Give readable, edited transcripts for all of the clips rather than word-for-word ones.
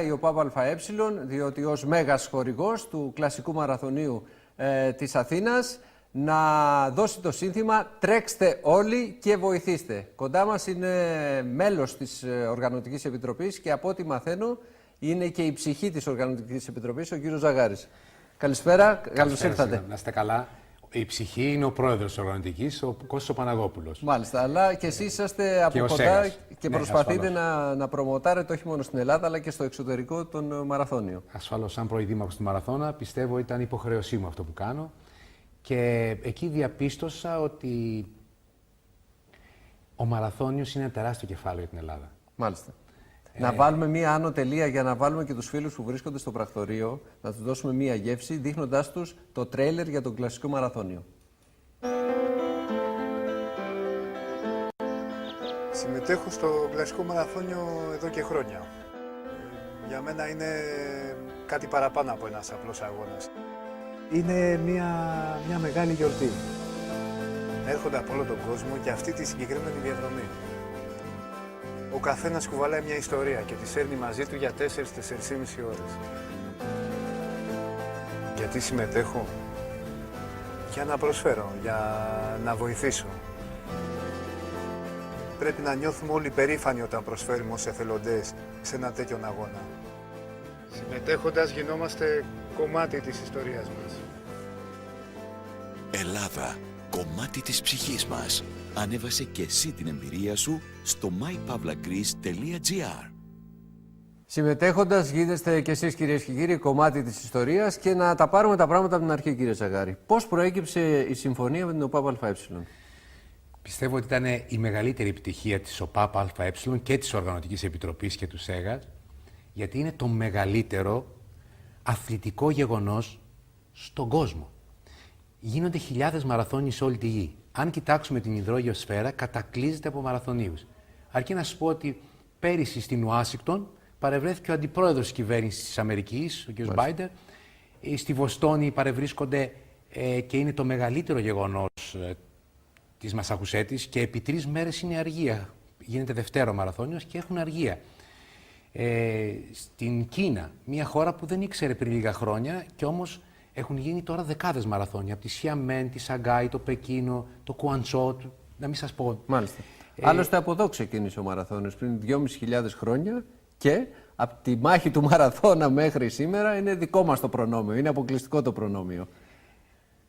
Η ΟΠΑΠ ΑΕ, διότι ως μέγας χορηγός του κλασικού μαραθωνίου της Αθήνας, να δώσει το σύνθημα «Τρέξτε όλοι και βοηθήστε». Κοντά μας είναι μέλος της Οργανωτικής Επιτροπής και από ό,τι μαθαίνω είναι και η ψυχή της Οργανωτικής Επιτροπής, ο κύριος Ζαγάρης. Καλησπέρα, καλώς ήρθατε. Να είστε καλά. Η ψυχή είναι ο πρόεδρος της Οργανωτικής, ο Κώστας Παναγόπουλος. Μάλιστα, αλλά και εσείς είσαστε από κοντά και προσπαθείτε να προμοτάρετε όχι μόνο στην Ελλάδα αλλά και στο εξωτερικό τον μαραθώνιο. Ασφαλώς, σαν προηδήμαρχος του Μαραθώνα, πιστεύω ήταν υποχρέωσή μου αυτό που κάνω. Και εκεί διαπίστωσα ότι ο μαραθώνιος είναι ένα τεράστιο κεφάλαιο για την Ελλάδα. Μάλιστα. Να βάλουμε μία άνω τελεία για να βάλουμε και τους φίλους που βρίσκονται στο πρακτορείο, να τους δώσουμε μία γεύση, δείχνοντάς τους το τρέιλερ για τον κλασικό μαραθώνιο. Συμμετέχω στο κλασικό μαραθώνιο εδώ και χρόνια. Για μένα είναι κάτι παραπάνω από ένας απλός αγώνας. Είναι μια μεγάλη γιορτή. Έρχονται από όλο τον κόσμο και αυτή τη συγκεκριμένη διαδρομή. Ο καθένας κουβαλάει μια ιστορία και τη σέρνει μαζί του για 4-4,5 ώρες. Γιατί συμμετέχω? Για να προσφέρω, για να βοηθήσω. Πρέπει να νιώθουμε όλοι περήφανοι όταν προσφέρουμε ως εθελοντές σε ένα τέτοιον αγώνα. Συμμετέχοντας γινόμαστε κομμάτι της ιστορίας μας. Ελλάδα, κομμάτι της ψυχής μας. Ανέβασε και εσύ την εμπειρία σου στο mypavlagreece.gr. Συμμετέχοντας γίνεστε και εσείς, κυρίες και κύριοι, κομμάτι της ιστορίας. Και να τα πάρουμε τα πράγματα από την αρχή, κύριε Ζαγάρη. Πώς προέκυψε η συμφωνία με την ΟΠΑΠ ΑΕ? Πιστεύω ότι ήταν η μεγαλύτερη επιτυχία της ΟΠΑΠ ΑΕ και της Οργανωτικής Επιτροπής και του ΣΕΓΑΣ, γιατί είναι το μεγαλύτερο αθλητικό γεγονός στον κόσμο. Γίνονται χιλιάδες μαραθώνιοι σε όλη τη γη. Αν κοιτάξουμε την υδρόγειο σφαίρα, κατακλείζεται από μαραθωνίους. Αρκεί να σας πω ότι πέρυσι στην Ουάσιγκτον παρευρέθηκε ο αντιπρόεδρος της κυβέρνησης της Αμερικής, ο κ. Μπάιντερ. Στη Βοστόνη παρευρίσκονται και είναι το μεγαλύτερο γεγονός της Μασαχουσέτης και επί 3 μέρες είναι αργία. Γίνεται Δευτέρα ο μαραθώνιος και έχουν αργία. Στην Κίνα, μια χώρα που δεν ήξερε πριν λίγα χρόνια και όμως έχουν γίνει τώρα δεκάδες μαραθώνια. Από τη Σιαμέν, τη Σαγκάη, το Πεκίνο, το Κουαντσό, να μην σας πω. Μάλιστα. Άλλωστε από εδώ ξεκίνησε ο μαραθώνιος πριν 2.500 χρόνια και από τη μάχη του μαραθώνα μέχρι σήμερα είναι δικό μας το προνόμιο, είναι αποκλειστικό το προνόμιο.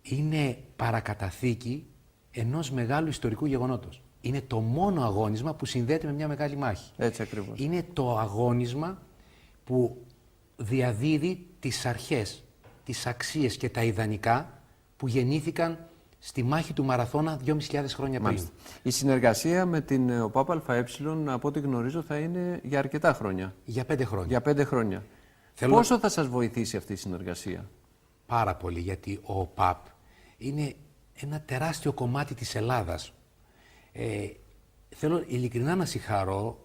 Είναι παρακαταθήκη ενός μεγάλου ιστορικού γεγονότος. Είναι το μόνο αγώνισμα που συνδέεται με μια μεγάλη μάχη. Έτσι ακριβώς. Είναι το αγώνισμα που διαδίδει τις αρχές, τις αξίες και τα ιδανικά που γεννήθηκαν στη μάχη του Μαραθώνα 2.500 χρόνια πριν. Μάλιστα. Η συνεργασία με την ΟΠΑΠ ΑΕ, από ό,τι γνωρίζω, θα είναι για αρκετά χρόνια. Για 5 χρόνια. Για 5 χρόνια. Πόσο θα σας βοηθήσει αυτή η συνεργασία? Πάρα πολύ, γιατί ο ΟΠΑΠ είναι ένα τεράστιο κομμάτι της Ελλάδας. Θέλω ειλικρινά να συγχαρώ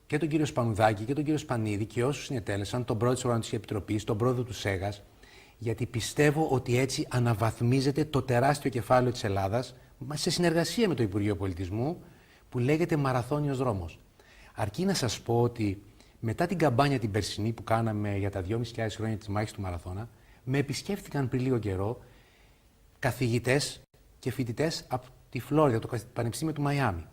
και τον κύριο Σπανουδάκη και τον κύριο Σπανίδη και όσους συνετέλεσαν, τον πρόεδρο της Οργανωτικής Επιτροπής, τον πρόεδρο του ΣΕΓΑΣ, γιατί πιστεύω ότι έτσι αναβαθμίζεται το τεράστιο κεφάλαιο της Ελλάδας σε συνεργασία με το Υπουργείο Πολιτισμού που λέγεται Μαραθώνιος Δρόμος. Αρκεί να σας πω ότι μετά την καμπάνια την περσινή που κάναμε για τα 2.500 χρόνια της μάχης του Μαραθώνα, με επισκέφθηκαν πριν λίγο καιρό καθηγητές και φοιτητές από τη Φλόριδα, το Πανεπιστήμιο του Μαϊάμι.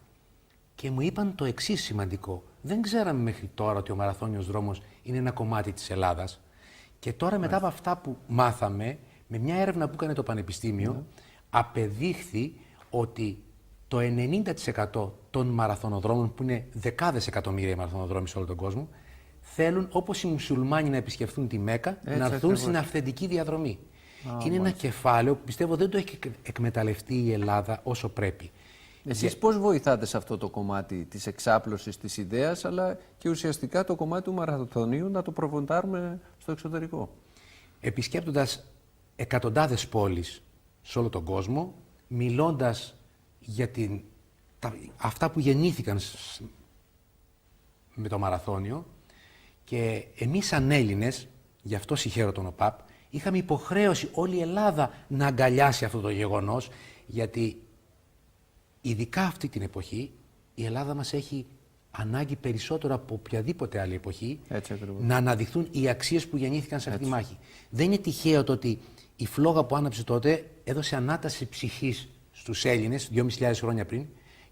Και μου είπαν το εξής σημαντικό. Δεν ξέραμε μέχρι τώρα ότι ο Μαραθώνιος Δρόμος είναι ένα κομμάτι της Ελλάδας. Και τώρα μετά από αυτά που μάθαμε, με μια έρευνα που έκανε το Πανεπιστήμιο, απεδείχθη ότι το 90% των μαραθωνοδρόμων, που είναι δεκάδες εκατομμύρια μαραθωνοδρόμοι σε όλο τον κόσμο, θέλουν όπως οι μουσουλμάνοι να επισκεφθούν τη Μέκα, να έρθουν στην αυθεντική διαδρομή. Είναι ένα κεφάλαιο που πιστεύω δεν το έχει εκμεταλλευτεί η Ελλάδα όσο πρέπει. Εσείς πώς βοηθάτε σε αυτό το κομμάτι της εξάπλωσης της ιδέας, αλλά και ουσιαστικά το κομμάτι του μαραθωνίου να το προβοντάρουμε στο εξωτερικό? Επισκέπτοντας εκατοντάδες πόλεις σε όλο τον κόσμο, μιλώντας για αυτά που γεννήθηκαν με το μαραθώνιο, και εμείς σαν Έλληνες, γι' αυτό συγχαίρω τον ΟΠΑΠ, είχαμε υποχρέωση όλη η Ελλάδα να αγκαλιάσει αυτό το γεγονός, γιατί ειδικά αυτή την εποχή η Ελλάδα μας έχει ανάγκη περισσότερο από οποιαδήποτε άλλη εποχή Έτσι ακριβώς. να αναδειχθούν οι αξίες που γεννήθηκαν σε αυτή τη μάχη. Δεν είναι τυχαίο το ότι η φλόγα που άναψε τότε έδωσε ανάταση ψυχής στους Έλληνες 2.500 χρόνια πριν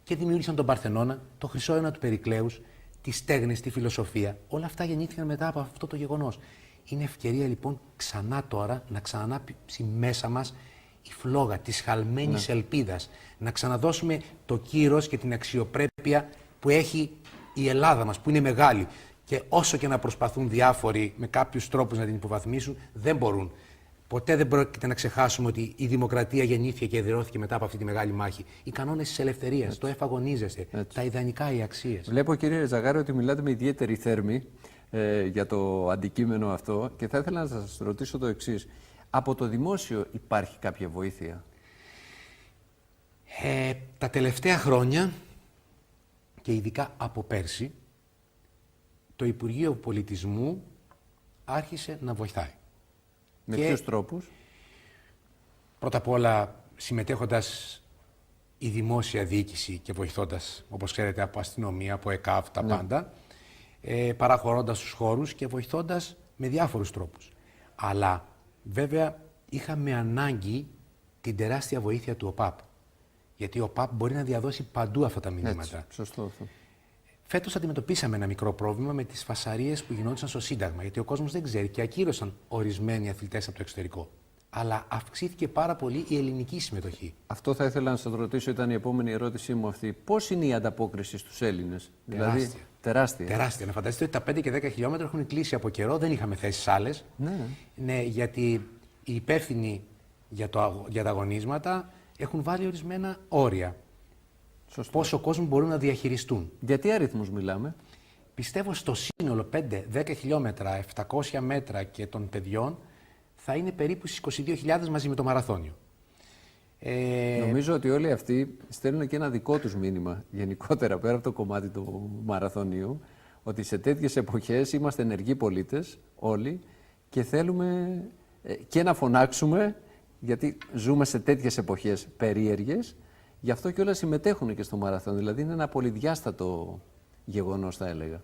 και δημιούργησαν τον Παρθενώνα, το Χρυσό Αίωνα του Περικλέους, τις στέγνες, τη φιλοσοφία. Όλα αυτά γεννήθηκαν μετά από αυτό το γεγονός. Είναι ευκαιρία λοιπόν ξανά τώρα να ξανανάψει μέσα μας η φλόγα της χαλμένης ελπίδας. Να ξαναδώσουμε το κύρος και την αξιοπρέπεια που έχει η Ελλάδα μας, που είναι μεγάλη. Και όσο και να προσπαθούν διάφοροι με κάποιους τρόπους να την υποβαθμίσουν, δεν μπορούν. Ποτέ δεν πρόκειται να ξεχάσουμε ότι η δημοκρατία γεννήθηκε και εδραιώθηκε μετά από αυτή τη μεγάλη μάχη. Οι κανόνες της ελευθερίας, το εφαγωνίζεστε, τα ιδανικά, οι αξίες. Βλέπω, κύριε Ζαγάρη, ότι μιλάτε με ιδιαίτερη θέρμη για το αντικείμενο αυτό και θα ήθελα να σας ρωτήσω το εξής. Από το δημόσιο υπάρχει κάποια βοήθεια? Τα τελευταία χρόνια και ειδικά από πέρσι, το Υπουργείο Πολιτισμού άρχισε να βοηθάει. Με ποιους τρόπους? Πρώτα απ' όλα συμμετέχοντας η δημόσια διοίκηση και βοηθώντας, όπως ξέρετε, από αστυνομία, από ΕΚΑΒ, τα πάντα, παραχωρώντας τους χώρους και βοηθώντας με διάφορους τρόπους. Αλλά βέβαια είχαμε ανάγκη την τεράστια βοήθεια του ΟΠΑΠ. Γιατί ο ΟΠΑΠ μπορεί να διαδώσει παντού αυτά τα μηνύματα. Έτσι, σωστό αυτό. Φέτος αντιμετωπίσαμε ένα μικρό πρόβλημα με τις φασαρίες που γινόντουσαν στο Σύνταγμα. Γιατί ο κόσμος δεν ξέρει και ακύρωσαν ορισμένοι αθλητές από το εξωτερικό. Αλλά αυξήθηκε πάρα πολύ η ελληνική συμμετοχή. Αυτό θα ήθελα να σας ρωτήσω, ήταν η επόμενη ερώτησή μου αυτή. Πώς είναι η ανταπόκριση στους Έλληνες? Τεράστια. Δηλαδή, τεράστια. Τεράστια. Να φανταστείτε ότι τα 5 και 10 χιλιόμετρα έχουν κλείσει από καιρό, δεν είχαμε θέσεις άλλες. Ναι, γιατί οι υπεύθυνοι για τα αγωνίσματα έχουν βάλει ορισμένα όρια. Σωστό. Πόσο κόσμο μπορούν να διαχειριστούν. Για τι αριθμούς μιλάμε? Πιστεύω στο σύνολο 5-10 χιλιόμετρα, 700 μέτρα και των παιδιών θα είναι περίπου στις 22.000 μαζί με το μαραθώνιο. Νομίζω ότι όλοι αυτοί στέλνουν και ένα δικό τους μήνυμα γενικότερα πέρα από το κομμάτι του μαραθωνίου, ότι σε τέτοιες εποχές είμαστε ενεργοί πολίτες όλοι και θέλουμε και να φωνάξουμε, γιατί ζούμε σε τέτοιες εποχές περίεργες, γι' αυτό και όλα συμμετέχουν και στο μαραθώνιο. Δηλαδή είναι ένα πολυδιάστατο γεγονός, θα έλεγα.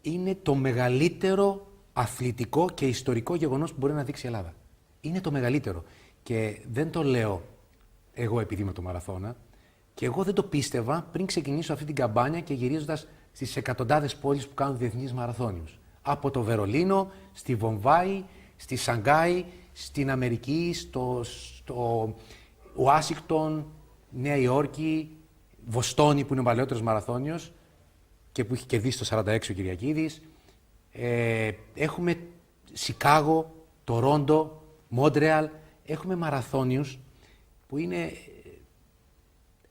Είναι το μεγαλύτερο αθλητικό και ιστορικό γεγονός που μπορεί να δείξει η Ελλάδα. Είναι το μεγαλύτερο. Και δεν το λέω εγώ επειδή είμαι το μαραθώνα. Και εγώ δεν το πίστευα πριν ξεκινήσω αυτή την καμπάνια και γυρίζοντας στις εκατοντάδες πόλεις που κάνουν διεθνείς μαραθώνιους. Από το Βερολίνο, στη Βομβάη, στη Σανγκάη, στην Αμερική, στο Ουάσιγκτον, Νέα Υόρκη, Βοστόνη που είναι ο παλαιότερος μαραθώνιος και που έχει κερδίσει το 46 ο Κυριακίδης. Έχουμε Σικάγο, Τορόντο, Μόντρεαλ. Έχουμε μαραθώνιους που είναι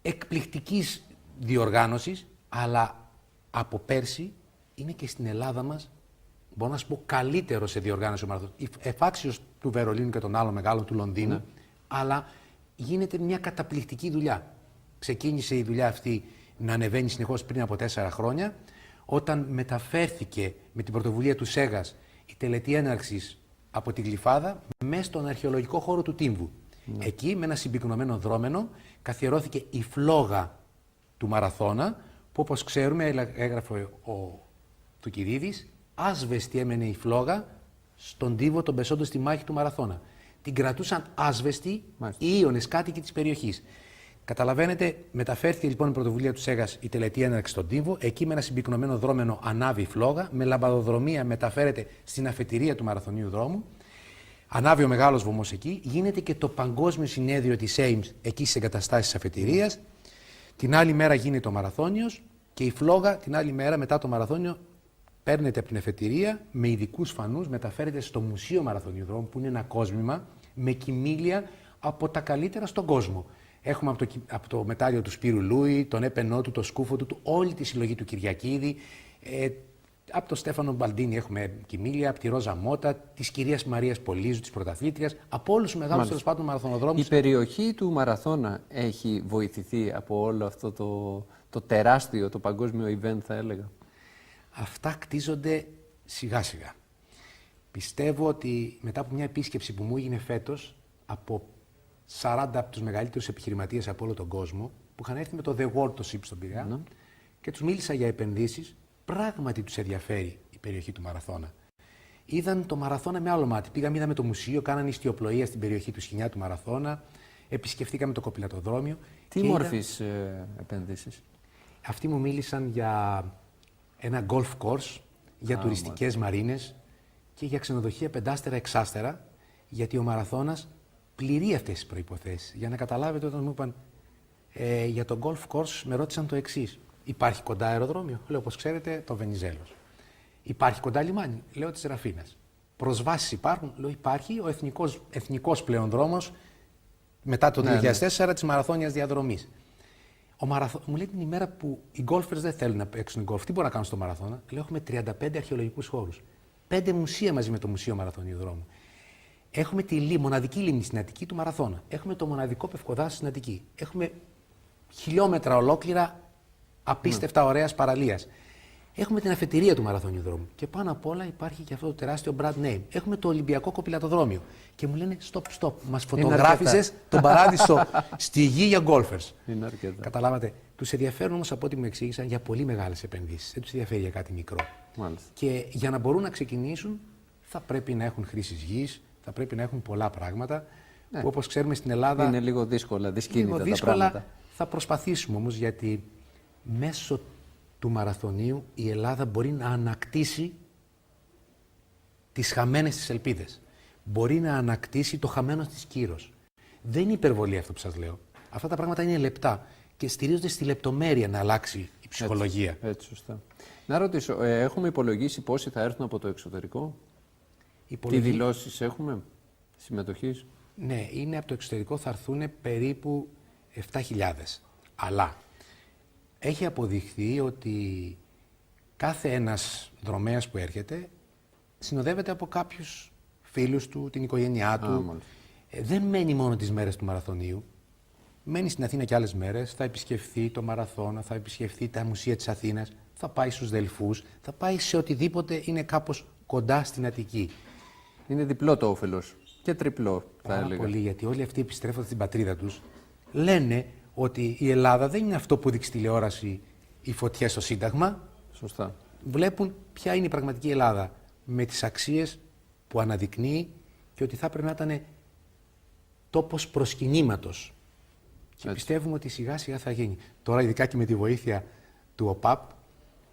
εκπληκτικής διοργάνωσης, αλλά από πέρσι είναι και στην Ελλάδα μας, μπορώ να σου πω, καλύτερο σε διοργάνωση ο μαραθώνιος. Εφάξιος του Βερολίνου και των άλλων μεγάλων του Λονδίνου, αλλά γίνεται μια καταπληκτική δουλειά. Ξεκίνησε η δουλειά αυτή να ανεβαίνει συνεχώς πριν από 4 χρόνια, όταν μεταφέρθηκε με την πρωτοβουλία του ΣΕΓΑΣ η τελετή έναρξης από την Γλυφάδα μέσα στον αρχαιολογικό χώρο του Τύμβου. Εκεί, με ένα συμπυκνωμένο δρόμενο, καθιερώθηκε η φλόγα του μαραθώνα, που όπως ξέρουμε, έγραφε ο Θουκυδίδης, άσβεστη έμενε η φλόγα στον τύβο των Πεσόντων στη μάχη του μαραθώνα. Την κρατούσαν άσβεστη οι Ίωνες κάτοικοι της περιοχής. Καταλαβαίνετε, μεταφέρθηκε λοιπόν η πρωτοβουλία του ΣΕΓΑΣ η τελετή έναρξη στον Τύμβο. Εκεί με ένα συμπυκνωμένο δρόμενο ανάβει η φλόγα. Με λαμπαδοδρομία μεταφέρεται στην αφετηρία του μαραθωνίου δρόμου. Ανάβει ο μεγάλος βωμός εκεί. Γίνεται και το παγκόσμιο συνέδριο της ΕΙΜΣ εκεί στις εγκαταστάσεις της αφετηρίας. Την άλλη μέρα γίνεται ο μαραθώνιος και η φλόγα την άλλη μέρα μετά το μαραθώνιο παίρνεται από την αφετηρία με ειδικούς φανούς, μεταφέρεται στο Μουσείο Μαραθωνίου Δρόμου, που είναι ένα κόσμημα με κοιμήλια από τα καλύτερα στον κόσμο. Έχουμε από το μετάλλιο του Σπύρου Λούι, τον έπαινό του, το σκούφο του, όλη τη συλλογή του Κυριακίδη. Από τον Στέφανο Μπαλντίνη έχουμε κοιμήλια, από τη Ρόζα Μότα, τη κυρία Μαρία Πολύζου, τη πρωταθλήτριας, από όλου του μεγάλου τέλος πάντων μαραθωνοδρόμους. Η περιοχή του μαραθώνα έχει βοηθηθεί από όλο αυτό το τεράστιο, το παγκόσμιο event, θα έλεγα? Αυτά κτίζονται σιγά σιγά. Πιστεύω ότι μετά από μια επίσκεψη που μου έγινε φέτος από 40 από τους μεγαλύτερους επιχειρηματίες από όλο τον κόσμο, που είχαν έρθει με το The World το SIP στον Πειραιά, και τους μίλησα για επενδύσεις. Πράγματι τους ενδιαφέρει η περιοχή του Μαραθώνα. Είδαν το Μαραθώνα με άλλο μάτι. Πήγαμε, είδαμε το μουσείο, κάνανε ιστιοπλοεία στην περιοχή του Σχοινιά του Μαραθώνα, επισκεφτήκαμε το κοπηλατοδρόμιο. Τι μορφής επενδύσεις? Αυτοί μου μίλησαν για ένα golf course, για τουριστικές μαρίνες και για ξενοδοχεία πεντάστερα, εξάστερα, γιατί ο Μαραθώνας πληρεί αυτές τις προϋποθέσεις. Για να καταλάβετε, όταν μου είπαν για το golf course, με ρώτησαν το εξής. Υπάρχει κοντά αεροδρόμιο? Λέω, όπως ξέρετε, το Βενιζέλος. Υπάρχει κοντά λιμάνι? Λέω, της Ραφίνας. Προσβάσεις υπάρχουν? Λέω, υπάρχει ο εθνικός πλέον δρόμος μετά το 2004 της μαραθώνιας διαδρομής. Μου λέει την ημέρα που οι γκόλφερς δεν θέλουν να παίξουν γκολφ, τι μπορούν να κάνουν στο Μαραθώνα? Λέω, έχουμε 35 αρχαιολογικούς χώρους. 5 μουσεία μαζί με το Μουσείο Μαραθωνίου Δρόμου. Έχουμε τη μοναδική λίμνη στην Αττική του Μαραθώνα. Έχουμε το μοναδικό πευκοδάσος στην Αττική. Έχουμε χιλιόμετρα ολόκληρα απίστευτα ωραίας παραλίας. Έχουμε την αφετηρία του Μαραθωνίου Δρόμου. Και πάνω απ' όλα υπάρχει και αυτό το τεράστιο brand name. Έχουμε το Ολυμπιακό Κοπηλατοδρόμιο. Και μου λένε, stop, μας φωτογράφησες τον παράδεισο στη γη για γκόλφερς. Είναι αρκετά. Καταλάβατε. Τους ενδιαφέρουν όμως, από ό,τι μου εξήγησαν, για πολύ μεγάλες επενδύσεις. Δεν τους ενδιαφέρει για κάτι μικρό. Μάλιστα. Και για να μπορούν να ξεκινήσουν, θα πρέπει να έχουν χρήσεις γης, θα πρέπει να έχουν πολλά πράγματα. Ναι. Που όπως ξέρουμε στην Ελλάδα. Είναι λίγο δύσκολα, δυσκίνητα τα πράγματα. Θα προσπαθήσουμε όμως, γιατί μέσω του Μαραθωνίου η Ελλάδα μπορεί να ανακτήσει τις χαμένες της ελπίδες. Μπορεί να ανακτήσει το χαμένο της κύρος. Δεν είναι υπερβολή αυτό που σας λέω. Αυτά τα πράγματα είναι λεπτά και στηρίζονται στη λεπτομέρεια να αλλάξει η ψυχολογία. Έτσι, σωστά. Να ρωτήσω, έχουμε υπολογίσει πόσοι θα έρθουν από το εξωτερικό? Τι δηλώσεις έχουμε συμμετοχής? Ναι, είναι από το εξωτερικό, θα έρθουν περίπου 7.000. Αλλά έχει αποδειχθεί ότι κάθε ένας δρομέας που έρχεται συνοδεύεται από κάποιους φίλους του, την οικογένειά του. Δεν μένει μόνο τις μέρες του Μαραθωνίου. Μένει στην Αθήνα και άλλες μέρες, θα επισκεφθεί το Μαραθώνα, θα επισκεφθεί τα μουσεία της Αθήνας, θα πάει στους Δελφούς, θα πάει σε οτιδήποτε είναι κάπως κοντά στην Αττική. Είναι διπλό το όφελος και τριπλό, θα Πάρα έλεγα. πολύ, γιατί όλοι αυτοί επιστρέφονται στην πατρίδα τους, λένε ότι η Ελλάδα δεν είναι αυτό που δείξει τηλεόραση, οι φωτιές στο Σύνταγμα. Σωστά. Βλέπουν ποια είναι η πραγματική Ελλάδα, με τις αξίες που αναδεικνύει και ότι θα έπρεπε να ήταν τόπος προσκυνήματος. Και πιστεύουμε ότι σιγά σιγά θα γίνει. Τώρα, ειδικά και με τη βοήθεια του ΟΠΑΠ,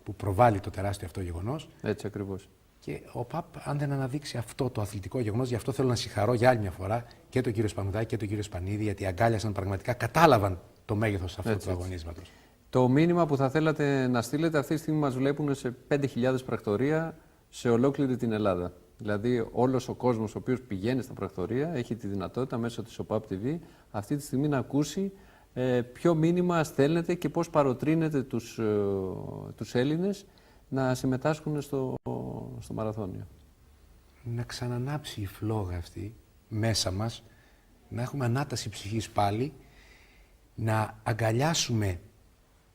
που προβάλλει το τεράστιο αυτό γεγονός. Έτσι ακριβώς. Και ο ΟΠΑΠ, αν δεν αναδείξει αυτό το αθλητικό γεγονός, γι' αυτό θέλω να συγχαρώ για άλλη μια φορά και τον κύριο Σπανουδάκη και τον κύριο Σπανίδη, γιατί αγκάλιασαν πραγματικά, κατάλαβαν το μέγεθος αυτού του αγωνίσματος. Το μήνυμα που θα θέλατε να στείλετε, αυτή τη στιγμή μας βλέπουν σε 5.000 πρακτορία σε ολόκληρη την Ελλάδα. Δηλαδή, όλος ο κόσμος ο οποίος πηγαίνει στα πρακτορία έχει τη δυνατότητα μέσω της ΟΠΑΠ TV αυτή τη στιγμή να ακούσει ποιο μήνυμα στέλνετε και πώς παροτρύνετε τους Έλληνες να συμμετάσχουν στο μαραθώνιο. Να ξανανάψει η φλόγα αυτή μέσα μας, να έχουμε ανάταση ψυχής πάλι, να αγκαλιάσουμε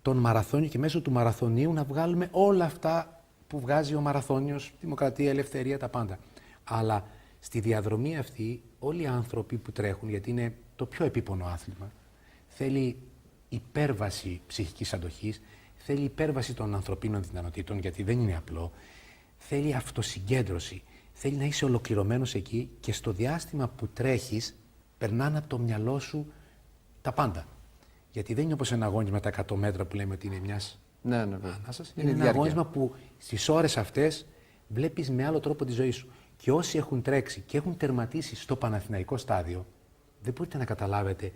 τον μαραθώνιο και μέσω του μαραθωνίου να βγάλουμε όλα αυτά που βγάζει ο μαραθώνιος, δημοκρατία, ελευθερία, τα πάντα. Αλλά στη διαδρομή αυτή όλοι οι άνθρωποι που τρέχουν, γιατί είναι το πιο επίπονο άθλημα, θέλει υπέρβαση ψυχικής αντοχής, θέλει υπέρβαση των ανθρωπίνων δυνατοτήτων, γιατί δεν είναι απλό, θέλει αυτοσυγκέντρωση, θέλει να είσαι ολοκληρωμένος εκεί και στο διάστημα που τρέχεις περνάνε από το μυαλό σου τα πάντα. Γιατί δεν είναι όπως ένα αγώνισμα τα 100 μέτρα που λέμε ότι είναι μιας ανάσας. Είναι ένα αγώνισμα που στις ώρες αυτές βλέπεις με άλλο τρόπο τη ζωή σου. Και όσοι έχουν τρέξει και έχουν τερματίσει στο Παναθηναϊκό στάδιο, δεν μπορείτε να καταλάβετε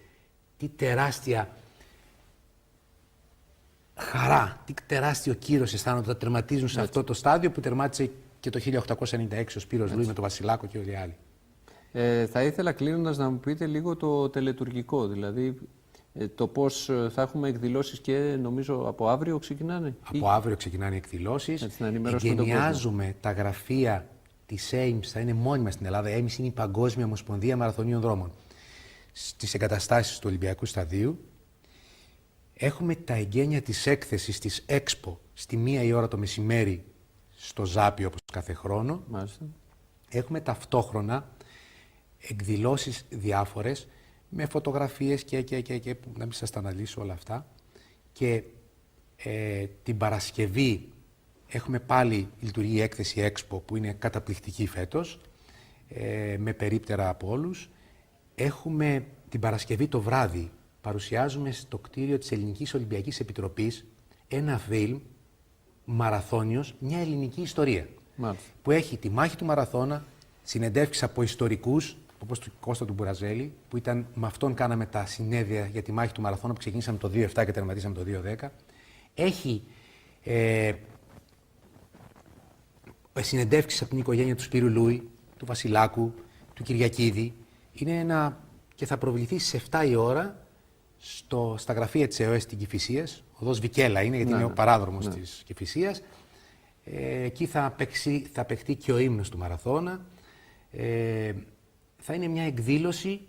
τι τεράστια χαρά, τι τεράστιο κύρος αισθάνονται όταν τερματίζουν σε αυτό το στάδιο που τερμάτισε και το 1896 ο Σπύρος Λούι με τον Βασιλάκο και όλοι οι άλλοι. Θα ήθελα κλείνοντας να μου πείτε λίγο το τελετουργικό, δηλαδή το πώς θα έχουμε εκδηλώσεις και νομίζω από αύριο ξεκινάνε. Από αύριο ξεκινάνε οι εκδηλώσεις. Εγκαινιάζουμε τα γραφεία της AIMS, θα είναι μόνιμα στην Ελλάδα. Η AIMS είναι η Παγκόσμια Ομοσπονδία Μαραθωνίων Δρόμων. Στις εγκαταστάσεις του Ολυμπιακού Σταδίου. Έχουμε τα εγγένεια της έκθεσης της Expo στη 1 η ώρα το μεσημέρι στο Ζάπιο όπως κάθε χρόνο. Μάλιστα. Έχουμε ταυτόχρονα εκδηλώσεις διάφορες με φωτογραφίες και να μην σας τα αναλύσω όλα αυτά. Και Την Παρασκευή έχουμε πάλι λειτουργεί η έκθεση Expo που είναι καταπληκτική φέτος, με περίπτερα από όλους. Έχουμε την Παρασκευή το βράδυ, παρουσιάζουμε στο κτίριο της Ελληνικής Ολυμπιακής Επιτροπής ένα φιλμ μαραθώνιος, μια ελληνική ιστορία. Μάλιστα. Που έχει τη μάχη του μαραθώνα, συνεντεύξεις από ιστορικούς, όπως του Κώστα του Μπουραζέλη, που ήταν με αυτόν κάναμε τα συνέδρια για τη μάχη του μαραθώνα που ξεκινήσαμε το 2007 και τερματίσαμε το 2010. Έχει συνεντεύξεις από την οικογένεια του Σπύρου Λούι, του Βασιλάκου, του Κυριακίδη. Είναι ένα και θα προβληθεί στις 7 η ώρα στα γραφεία της ΕΟΕ στην Κηφισίας. Οδός Βικέλα είναι, γιατί είναι ο παράδρομος της Κηφισίας. Εκεί θα παιχτεί και ο ύμνος του μαραθώνα. Θα είναι μια εκδήλωση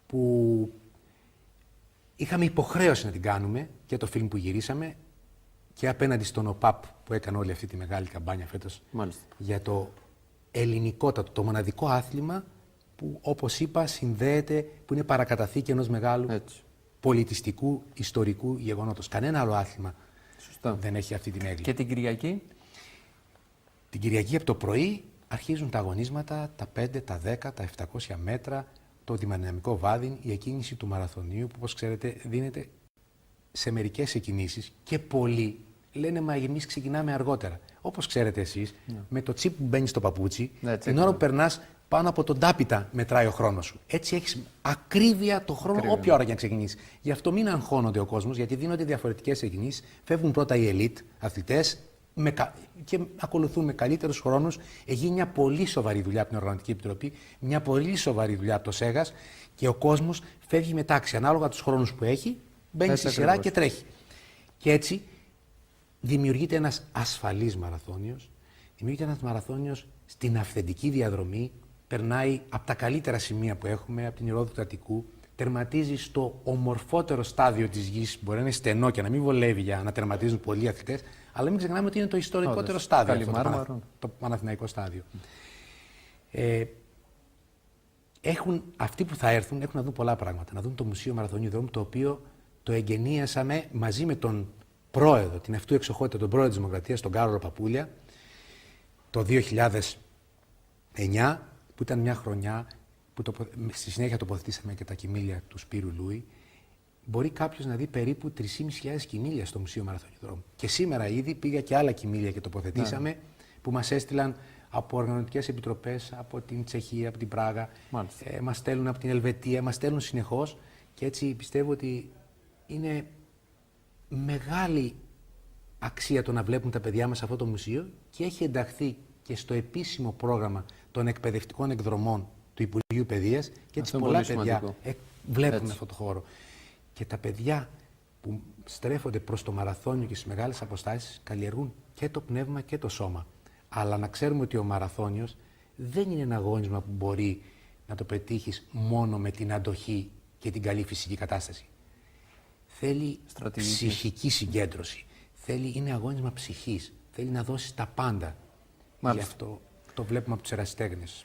που είχαμε υποχρέωση να την κάνουμε και το φιλμ που γυρίσαμε και απέναντι στον ΟΠΑΠ που έκανε όλη αυτή τη μεγάλη καμπάνια φέτος. Μάλιστα. Για το ελληνικότατο, το μοναδικό άθλημα που, όπως είπα, συνδέεται, που είναι παρακαταθήκη ενός μεγάλου πολιτιστικού, ιστορικού γεγονότος. Κανένα άλλο άθλημα δεν έχει αυτή την έγκλη. Και την Κυριακή? Την Κυριακή από το πρωί αρχίζουν τα αγωνίσματα, τα 5, τα 10, τα 700 μέτρα, το δημοδυναμικό βάδιν, η εκκίνηση του μαραθωνίου που, όπως ξέρετε, δίνεται σε μερικές εκκινήσεις και πολλοί λένε «Μα εμείς ξεκινάμε αργότερα». Όπως ξέρετε εσείς, με το τσίπ που μπαίνει στο παπούτσι, την ώρα που περνάς πάνω από τον τάπητα μετράει ο χρόνος σου. Έτσι έχεις ακρίβεια το χρόνο όποια ώρα και να ξεκινήσεις. Γι' αυτό μην αγχώνονται ο κόσμος, γιατί δίνονται διαφορετικές εκκινήσεις. Φεύγουν πρώτα οι elite αθλητές και ακολουθούν με καλύτερους χρόνους. Έχει μια πολύ σοβαρή δουλειά από την Οργανωτική Επιτροπή, μια πολύ σοβαρή δουλειά από το ΣΕΓΑΣ και ο κόσμος φεύγει με τάξη. Ανάλογα τους χρόνους που έχει, μπαίνει στη σειρά και τρέχει. Και έτσι δημιουργείται ένας ασφαλής μαραθώνιος, δημιουργείται ένας μαραθώνιος στην αυθεντική διαδρομή, περνάει από τα καλύτερα σημεία που έχουμε, από την Ηρώδη του Αττικού, τερματίζει στο ομορφότερο στάδιο της γης, μπορεί να είναι στενό και να μην βολεύει για να τερματίζουν πολλοί αθλητές, αλλά μην ξεχνάμε ότι είναι το ιστορικότερο στάδιο, το Παναθηναϊκό στάδιο. Αυτοί που θα έρθουν έχουν να δουν πολλά πράγματα. Να δουν το Μουσείο Μαραθωνίου Δρόμου, το οποίο το εγκαινίασαμε μαζί με τον πρόεδρο, την αυτού εξοχότητα, τον πρόεδρο της Δημοκρατίας, τον Κάρολο Παπούλια, το 2009, που ήταν μια χρονιά που στη συνέχεια τοποθετήσαμε και τα κοιμήλια του Σπύρου Λούι. Μπορεί κάποιος να δει περίπου 3.500 κοιμήλια στο Μουσείο Μαραθωνίου Δρόμου. Και σήμερα ήδη πήγα και άλλα κοιμήλια και τοποθετήσαμε, που μας έστειλαν από οργανωτικές επιτροπές, από την Τσεχία, από την Πράγα, μας στέλνουν από την Ελβετία, μας στέλνουν συνεχώς και έτσι πιστεύω ότι είναι μεγάλη αξία το να βλέπουν τα παιδιά μας σε αυτό το μουσείο και έχει ενταχθεί και στο επίσημο πρόγραμμα των εκπαιδευτικών εκδρομών του Υπουργείου Παιδείας και έτσι πολλά παιδιά βλέπουν αυτό το χώρο. Και τα παιδιά που στρέφονται προς το μαραθώνιο και στις μεγάλες αποστάσεις καλλιεργούν και το πνεύμα και το σώμα. Αλλά να ξέρουμε ότι ο μαραθώνιος δεν είναι ένα αγώνισμα που μπορεί να το πετύχεις μόνο με την αντοχή και την καλή φυσική κατάσταση. Θέλει ψυχική συγκέντρωση. Είναι αγώνισμα ψυχής. Θέλει να δώσεις τα πάντα. Γι' αυτό το βλέπουμε από τους ερασιτέχνες.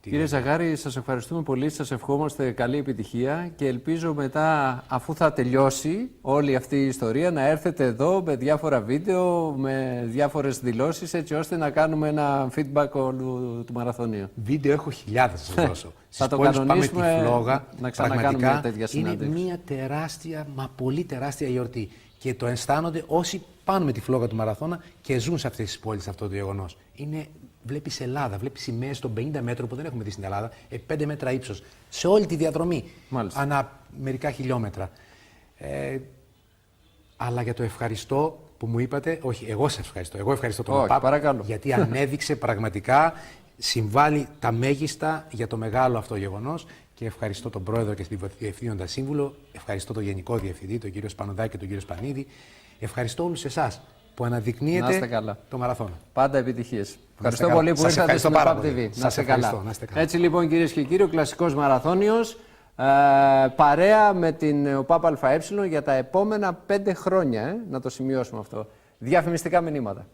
Κύριε Ζαγάρη, σας ευχαριστούμε πολύ, σας ευχόμαστε καλή επιτυχία και ελπίζω μετά, αφού θα τελειώσει όλη αυτή η ιστορία, να έρθετε εδώ με διάφορα βίντεο, με διάφορες δηλώσεις, έτσι ώστε να κάνουμε ένα feedback όλου του μαραθωνίου. Βίντεο έχω χιλιάδες να σας δώσω. Θα το κανονίσουμε, πάμε τη φλόγα, να ξανακάνουμε μια τέτοια συνάντηση. Είναι μια τεράστια, μα πολύ τεράστια γιορτή και το αισθάνονται όσοι πάνε με τη φλόγα του μαραθώνα και ζουν σε αυτές τις πόλεις αυτό το γεγονός. Βλέπεις Ελλάδα, βλέπεις σημαίες των 50 μέτρων που δεν έχουμε δει στην Ελλάδα, 5 μέτρα ύψος, σε όλη τη διαδρομή, ανά μερικά χιλιόμετρα. Αλλά για το ευχαριστώ που μου είπατε, όχι, εγώ σας ευχαριστώ. Εγώ ευχαριστώ τον ΟΠΑΠ, γιατί ανέδειξε πραγματικά, συμβάλλει τα μέγιστα για το μεγάλο αυτό γεγονός και ευχαριστώ τον Πρόεδρο και την Διευθύνοντα Σύμβουλο, ευχαριστώ τον Γενικό Διευθυντή, τον κύριο Σπανουδάκη και τον κύριο Σπανίδη, ευχαριστώ όλους εσάς που αναδεικνύεται το μαραθώνα. Πάντα επιτυχίες. Ευχαριστώ πολύ που ήρθατε στην ΟΠΑΠ TV. Να είστε καλά. Έτσι λοιπόν, κυρίες και κύριοι, ο κλασικός μαραθώνιος παρέα με την ΟΠΑΠ ΑΕ για τα επόμενα 5 χρόνια. Να το σημειώσουμε αυτό. Διαφημιστικά μηνύματα.